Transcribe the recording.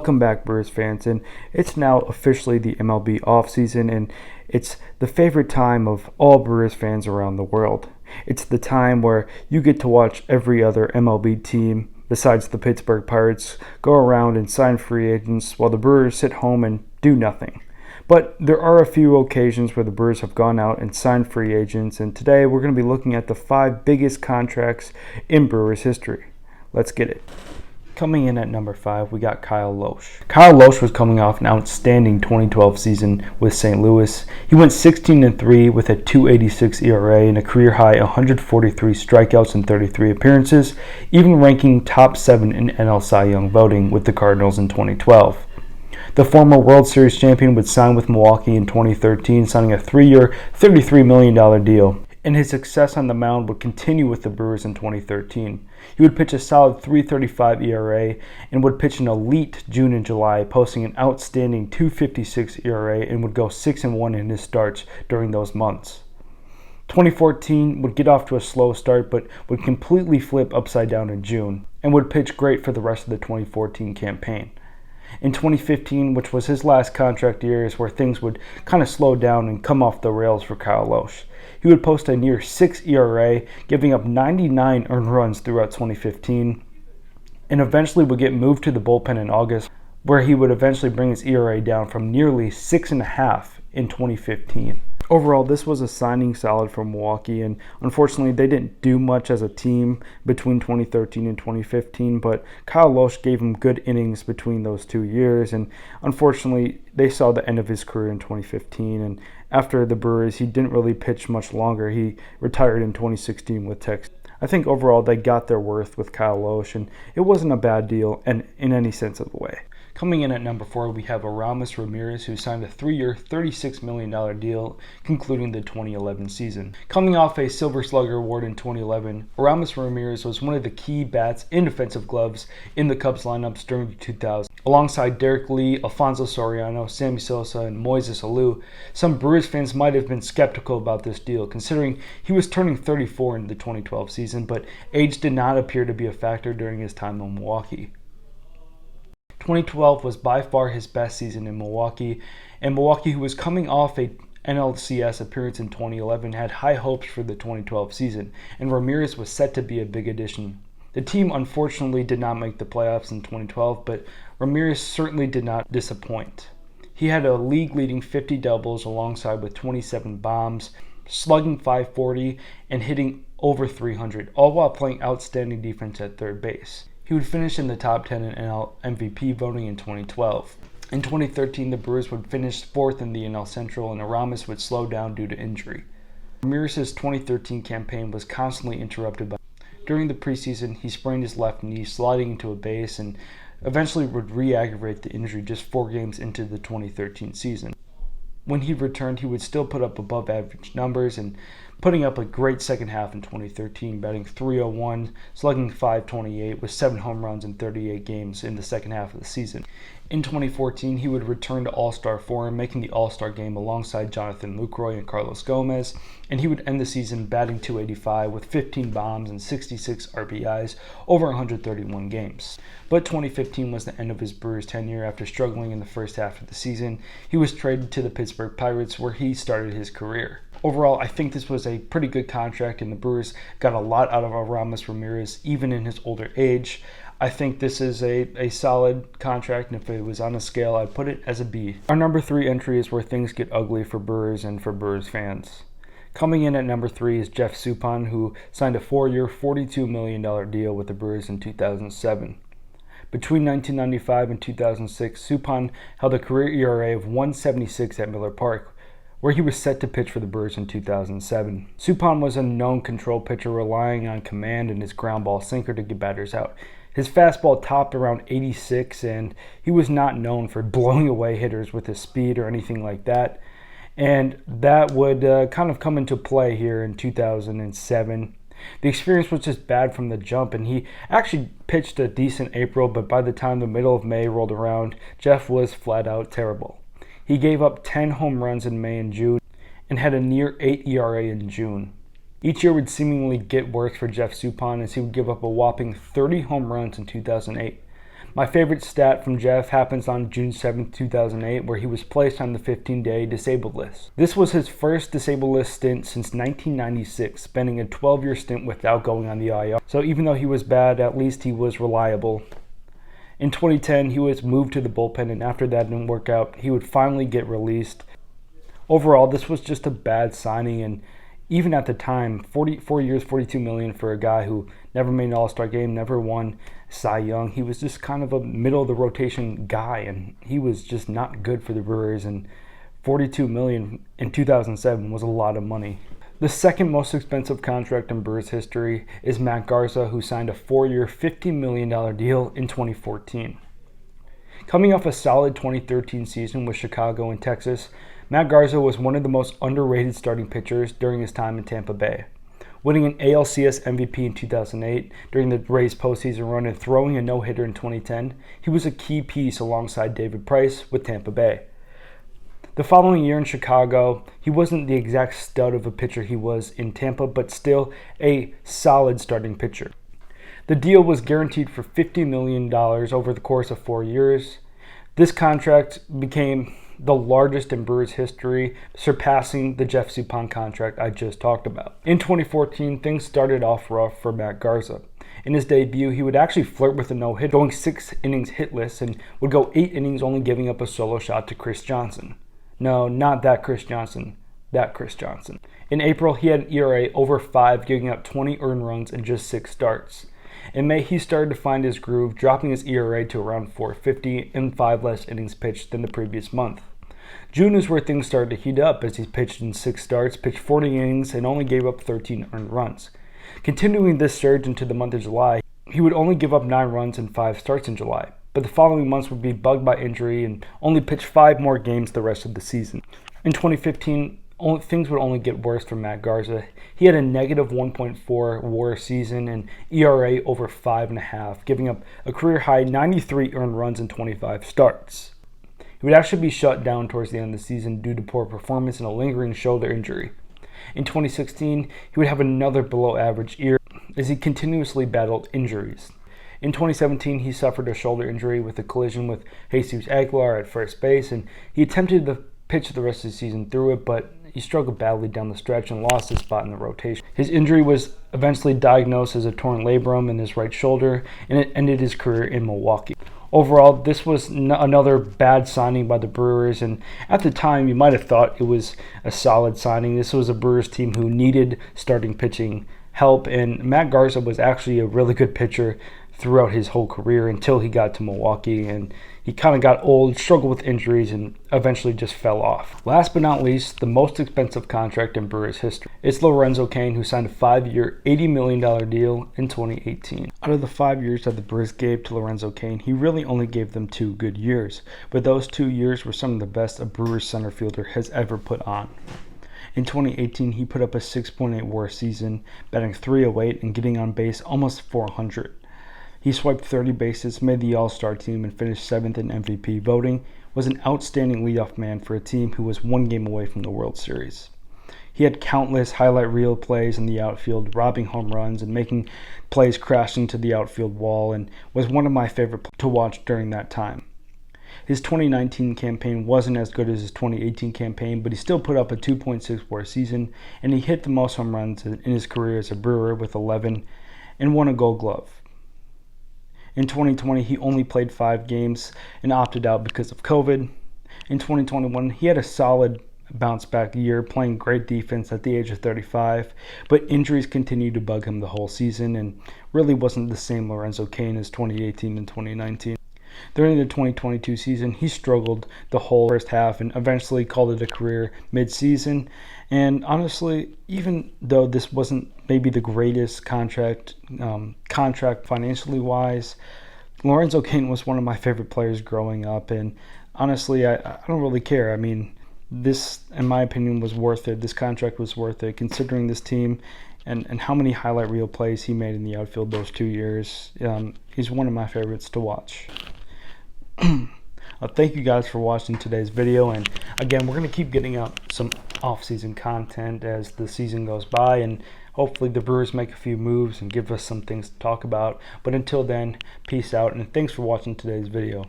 Welcome back, Brewers fans, and it's now officially the MLB offseason, and it's the favorite time of all Brewers fans around the world. It's the time where you get to watch every other MLB team, besides the Pittsburgh Pirates, go around and sign free agents while the Brewers sit home and do nothing. But there are a few occasions where the Brewers have gone out and signed free agents, and today we're going to be looking at the 5 biggest contracts in Brewers history. Let's get it. Coming in at number 5, we got Kyle Lohse. Kyle Lohse was coming off an outstanding 2012 season with St. Louis. He went 16-3 with a 2.86 ERA and a career-high 143 strikeouts and 33 appearances, even ranking top 7 in NL Cy Young voting with the Cardinals in 2012. The former World Series champion would sign with Milwaukee in 2013, signing a 3-year, $33 million deal. And his success on the mound would continue with the Brewers in 2013. He would pitch a solid 3.35 ERA and would pitch an elite June and July, posting an outstanding 2.56 ERA and would go 6-1 in his starts during those months. 2014 would get off to a slow start but would completely flip upside down in June and would pitch great for the rest of the 2014 campaign. In 2015, which was his last contract year, is where things would kind of slow down and come off the rails for Kyle Lohse. He would post a near 6 ERA, giving up 99 earned runs throughout 2015, and eventually would get moved to the bullpen in August, where he would eventually bring his ERA down from nearly 6.5 in 2015. Overall, this was a signing solid for Milwaukee, and unfortunately they didn't do much as a team between 2013 and 2015, but Kyle Lohse gave him good innings between those 2 years, and unfortunately they saw the end of his career in 2015, and after the Brewers, he didn't really pitch much longer. He retired in 2016 with Texas. I think overall they got their worth with Kyle Lohse, and it wasn't a bad deal in any sense of the way. Coming in at number 4, we have Aramis Ramirez, who signed a 3-year, $36 million deal, concluding the 2011 season. Coming off a Silver Slugger award in 2011, Aramis Ramirez was one of the key bats in defensive gloves in the Cubs lineups during the 2000s. Alongside Derek Lee, Alfonso Soriano, Sammy Sosa, and Moises Alou, some Brewers fans might have been skeptical about this deal, considering he was turning 34 in the 2012 season, but age did not appear to be a factor during his time in Milwaukee. 2012 was by far his best season in Milwaukee, and Milwaukee, who was coming off a NLCS appearance in 2011, had high hopes for the 2012 season, and Ramirez was set to be a big addition. The team unfortunately did not make the playoffs in 2012, but Ramirez certainly did not disappoint. He had a league-leading 50 doubles alongside with 27 bombs, slugging .540 and hitting over .300, all while playing outstanding defense at third base. He would finish in the top 10 in NL MVP voting in 2012. In 2013, the Brewers would finish 4th in the NL Central, and Aramis would slow down due to injury. Ramirez's 2013 campaign was constantly interrupted by. During the preseason, he sprained his left knee, sliding into a base, and eventually would re-aggravate the injury just 4 games into the 2013 season. When he returned, he would still put up above average numbers and putting up a great second half in 2013, batting .301, slugging .528 with 7 home runs in 38 games in the second half of the season. In 2014, he would return to All-Star form, making the All-Star game alongside Jonathan Lucroy and Carlos Gomez, and he would end the season batting .285 with 15 bombs and 66 RBIs over 131 games. But 2015 was the end of his Brewers tenure after struggling in the first half of the season. He was traded to the Pittsburgh Pirates, where he started his career. Overall, I think this was a pretty good contract, and the Brewers got a lot out of Aramis Ramirez, even in his older age. I think this is a solid contract, and if it was on a scale, I'd put it as a B. Our number 3 entry is where things get ugly for Brewers and for Brewers fans. Coming in at number 3 is Jeff Suppan, who signed a 4-year, $42 million deal with the Brewers in 2007. Between 1995 and 2006, Suppan held a career ERA of 1.76 at Miller Park, where he was set to pitch for the Brewers in 2007. Suppan was a known control pitcher, relying on command and his ground ball sinker to get batters out. His fastball topped around 86, and he was not known for blowing away hitters with his speed or anything like that. And that would kind of come into play here in 2007. The experience was just bad from the jump, and he actually pitched a decent April, but by the time the middle of May rolled around, Jeff was flat out terrible. He gave up 10 home runs in May and June and had a near 8 ERA in June. Each year would seemingly get worse for Jeff Suppan, as he would give up a whopping 30 home runs in 2008. My favorite stat from Jeff happens on June 7, 2008, where he was placed on the 15-day disabled list. This was his first disabled list stint since 1996, spending a 12-year stint without going on the IR. So even though he was bad, at least he was reliable. In 2010, he was moved to the bullpen, and after that didn't work out, he would finally get released. Overall, this was just a bad signing, and even at the time, 4 years, $42 million for a guy who never made an All-Star game, never won Cy Young. He was just kind of a middle-of-the-rotation guy, and he was just not good for the Brewers, and $42 million in 2007 was a lot of money. The second most expensive contract in Brewers history is Matt Garza, who signed a 4-year, $50 million deal in 2014. Coming off a solid 2013 season with Chicago and Texas, Matt Garza was one of the most underrated starting pitchers during his time in Tampa Bay. Winning an ALCS MVP in 2008 during the Rays postseason run and throwing a no-hitter in 2010, he was a key piece alongside David Price with Tampa Bay. The following year in Chicago, he wasn't the exact stud of a pitcher he was in Tampa, but still a solid starting pitcher. The deal was guaranteed for $50 million over the course of 4 years. This contract became the largest in Brewers history, surpassing the Jeff Suppan contract I just talked about. In 2014, things started off rough for Matt Garza. In his debut, he would actually flirt with a no-hit, going 6 innings hitless, and would go 8 innings only giving up a solo shot to Chris Johnson. No, not that Chris Johnson. That Chris Johnson. In April, he had an ERA over 5, giving up 20 earned runs in just 6 starts. In May, he started to find his groove, dropping his ERA to around 4.50 and 5 less innings pitched than the previous month. June is where things started to heat up as he pitched in 6 starts, pitched 40 innings, and only gave up 13 earned runs. Continuing this surge into the month of July, he would only give up 9 runs in 5 starts in July, but the following months would be bugged by injury and only pitch 5 more games the rest of the season. In 2015, things would only get worse for Matt Garza. He had a negative 1.4 WAR season and ERA over 5.5, giving up a career-high 93 earned runs in 25 starts. He would actually be shut down towards the end of the season due to poor performance and a lingering shoulder injury. In 2016, he would have another below-average year as he continuously battled injuries. In 2017, he suffered a shoulder injury with a collision with Jesus Aguilar at first base, and he attempted to pitch the rest of the season through it, but he struggled badly down the stretch and lost his spot in the rotation. His injury was eventually diagnosed as a torn labrum in his right shoulder, and it ended his career in Milwaukee. Overall, this was another bad signing by the Brewers, and at the time, you might have thought it was a solid signing. This was a Brewers team who needed starting pitching help, and Matt Garza was actually a really good pitcher throughout his whole career until he got to Milwaukee, and he kind of got old, struggled with injuries, and eventually just fell off. Last but not least, the most expensive contract in Brewers history. It's Lorenzo Cain, who signed a 5-year, $80 million deal in 2018. Out of the 5 years that the Brewers gave to Lorenzo Cain, he really only gave them 2 good years, but those 2 years were some of the best a Brewers center fielder has ever put on. In 2018, he put up a 6.8 WAR season, batting .308 and getting on base almost 400. He swiped 30 bases, made the All-Star team, and finished 7th in MVP voting, was an outstanding leadoff man for a team who was 1 game away from the World Series. He had countless highlight reel plays in the outfield, robbing home runs and making plays crashing to the outfield wall, and was one of my favorite to watch during that time. His 2019 campaign wasn't as good as his 2018 campaign, but he still put up a 2.6 WAR season, and he hit the most home runs in his career as a Brewer with 11 and won a Gold Glove. In 2020, he only played 5 games and opted out because of COVID. In 2021, he had a solid bounce-back year, playing great defense at the age of 35, but injuries continued to bug him the whole season and really wasn't the same Lorenzo Cain as 2018 and 2019. During the 2022 season, he struggled the whole first half and eventually called it a career mid-season. And honestly, even though this wasn't maybe the greatest contract financially wise, Lorenzo Cain was one of my favorite players growing up. And honestly, I don't really care. I mean, this, in my opinion, was worth it. This contract was worth it, considering this team and how many highlight reel plays he made in the outfield those 2 years. He's one of my favorites to watch. Thank you guys for watching today's video, and again, we're going to keep getting out some off-season content as the season goes by, and hopefully the Brewers make a few moves and give us some things to talk about. But until then, peace out, and thanks for watching today's video.